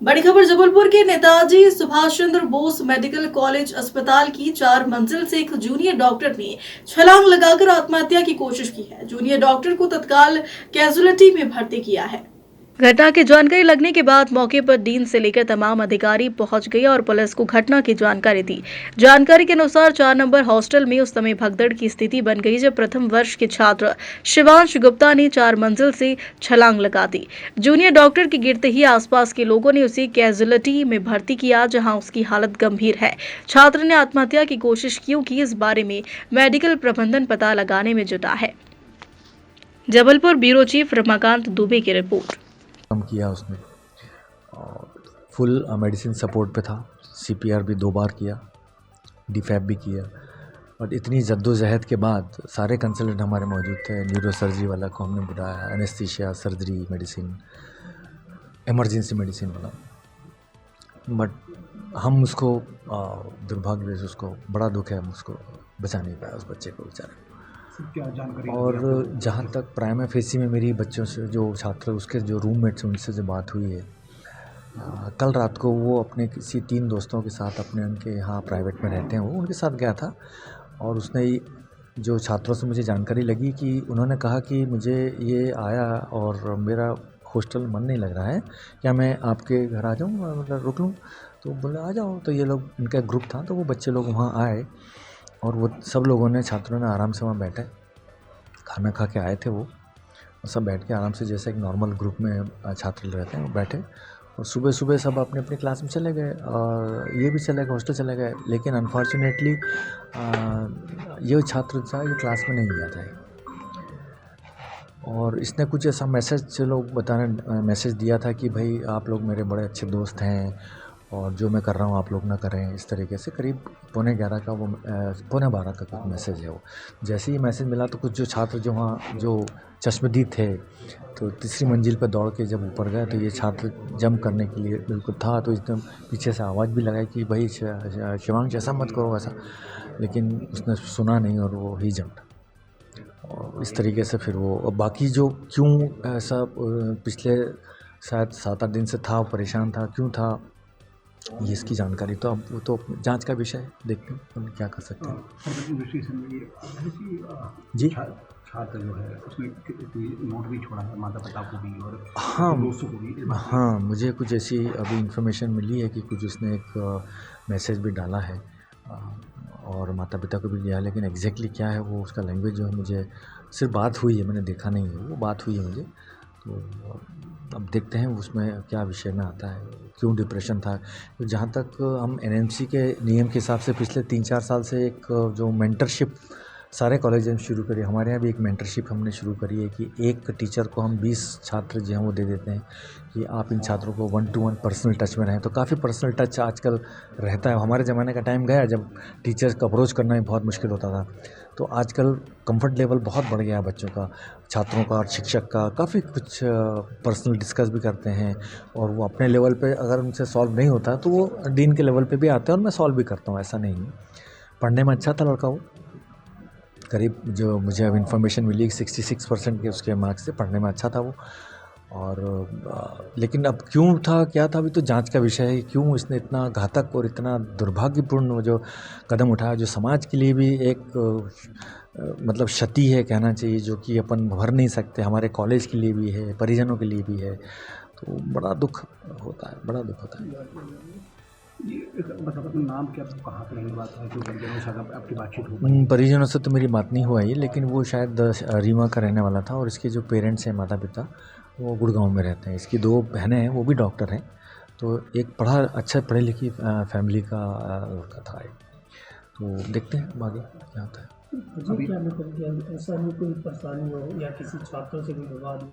बड़ी खबर जबलपुर के नेताजी सुभाष चंद्र बोस मेडिकल कॉलेज अस्पताल की 4 मंजिल से एक जूनियर डॉक्टर ने छलांग लगाकर आत्महत्या की कोशिश की है। जूनियर डॉक्टर को तत्काल कैजुअलिटी में भर्ती किया है। घटना की जानकारी लगने के बाद मौके पर डीन से लेकर तमाम अधिकारी पहुंच गए और पुलिस को घटना की जानकारी दी। जानकारी के अनुसार 4 नंबर हॉस्टल में उस समय भगदड़ की स्थिति बन गई जब प्रथम वर्ष के छात्र शिवांश गुप्ता ने 4 मंजिल से छलांग लगा दी। जूनियर डॉक्टर के गिरते ही आसपास के लोगों ने उसे कैजुअलिटी में भर्ती किया, जहां उसकी हालत गंभीर है। छात्र ने आत्महत्या की कोशिश क्यों की, इस बारे में मेडिकल प्रबंधन पता लगाने में जुटा है। जबलपुर ब्यूरो चीफ रमाकांत दुबे की रिपोर्ट। किया उसने और फुल मेडिसिन सपोर्ट पे था। सीपीआर भी 2 बार किया, डीफैब भी किया और इतनी जद्दोजहद के बाद सारे कंसल्टेंट हमारे मौजूद थे। न्यूरो सर्जरी वाला को हमने बुलाया, anaesthesia, surgery, medicine, emergency medicine वाला, बट हम उसको दुर्भाग्य से उसको बड़ा दुख है, हम उसको बचा नहीं पाया उस बच्चे को बेचारे। क्या जानकारी और जहाँ तक प्राइमा फेसी में मेरी बच्चों से जो छात्र उसके जो रूममेट्स उनसे जो बात हुई है, कल रात को वो अपने किसी 3 दोस्तों के साथ अपने उनके यहाँ प्राइवेट में रहते हैं, वो उनके साथ गया था और उसने जो छात्रों से मुझे जानकारी लगी कि उन्होंने कहा कि मुझे ये आया और मेरा हॉस्टल मन नहीं लग रहा है, क्या मैं आपके घर आ जाऊँ, मतलब रुक लूँ? तो बोले आ जाओ। तो ये लोग, इनका ग्रुप था, तो वो बच्चे लोग वहाँ आए और वो सब लोगों ने, छात्रों ने आराम से वहाँ बैठे, खाना खा के आए थे वो, और सब बैठ के आराम से जैसे एक नॉर्मल ग्रुप में छात्र रहते हैं वो बैठे और सुबह सुबह सब अपने अपने क्लास में चले गए और ये भी चले गए, हॉस्टल चले गए। लेकिन अनफॉर्चुनेटली ये छात्र था, ये क्लास में नहीं गया था और इसने कुछ ऐसा मैसेज लोग बताने मैसेज दिया था कि भाई आप लोग मेरे बड़े अच्छे दोस्त हैं और जो मैं कर रहा हूँ आप लोग ना करें, इस तरीके से। करीब 11:15 का वो 11:15 का कुछ मैसेज है वो। जैसे ही मैसेज मिला तो कुछ जो छात्र जो वहाँ जो चश्मदीद थे, तो तीसरी मंजिल पर दौड़ के जब ऊपर गए तो ये छात्र जंप करने के लिए बिल्कुल था, तो एकदम पीछे से आवाज़ भी लगाई कि भाई शिवांश ऐसा मत करो ऐसा, लेकिन उसने सुना नहीं और वो ही जंप। और इस तरीके से फिर वो, और बाकी जो क्यों ऐसा पिछले शायद 7-8 दिन से था, परेशान था, क्यों था, ये इसकी जानकारी तो अब वो तो जांच का विषय है, देखते हैं हम क्या कर सकते हैं। जी, छात्र जो है उसने कोई नोट भी छोड़ा है माता पिता को भी और हाँ दोस्तों को भी। हाँ, मुझे कुछ ऐसी अभी इन्फॉर्मेशन मिली है कि कुछ उसने एक मैसेज भी डाला है और माता पिता को भी दिया है, लेकिन एग्जैक्टली क्या है वो उसका लैंग्वेज जो है, मुझे सिर्फ बात हुई है, मैंने देखा नहीं है, वो बात हुई है मुझे। तो अब देखते हैं उसमें क्या विषय में आता है, क्यों डिप्रेशन था। तो जहाँ तक हम एनएमसी के नियम के हिसाब से पिछले 3-4 साल से एक जो मेंटरशिप सारे कॉलेज में शुरू करी, हमारे यहाँ भी एक मेंटरशिप हमने शुरू करी है कि एक टीचर को हम 20 छात्र जो हैं वो दे देते हैं कि आप इन छात्रों को 1-to-1 पर्सनल टच में रहें। तो काफ़ी पर्सनल टच आजकल रहता है। हमारे ज़माने का टाइम गया जब टीचर्स को अप्रोच करना ही बहुत मुश्किल होता था, तो आजकल कंफर्ट लेवल बहुत बढ़ गया है बच्चों का, छात्रों का और शिक्षक का। काफ़ी कुछ पर्सनल डिस्कस भी करते हैं और वो अपने लेवल पे अगर उनसे सॉल्व नहीं होता तो वो डीन के लेवल पे भी आते हैं और मैं सॉल्व भी करता हूँ, ऐसा नहीं है। पढ़ने में अच्छा था लड़का वो, करीब जो मुझे अब इन्फॉर्मेशन मिली 66% के उसके मार्क्स से, पढ़ने में अच्छा था वो। और लेकिन अब क्यों था, क्या था, अभी तो जांच का विषय है। क्यों इसने इतना घातक और इतना दुर्भाग्यपूर्ण जो कदम उठाया, जो समाज के लिए भी एक मतलब क्षति है कहना चाहिए, जो कि अपन भर नहीं सकते, हमारे कॉलेज के लिए भी है, परिजनों के लिए भी है, तो बड़ा दुख होता है, बड़ा दुख होता है। ये मतलब नाम क्या, कहाँ के रहने वाला है, जो परिजनों से आपकी बातचीत हो? परिजनों से तो मेरी बात नहीं हुआ है, लेकिन वो शायद रीवा का रहने वाला था और इसके जो पेरेंट्स हैं, माता पिता, वो गुड़गांव में रहते हैं। इसकी 2 बहनें हैं, वो भी डॉक्टर हैं। तो एक अच्छा पढ़ी लिखी फैमिली का लड़का था। तो देखते हैं आगे क्या होता है। अभी क्या मतलब ऐसा नहीं कोई परेशानी हो या किसी छात्रों से कोई विवाद हो?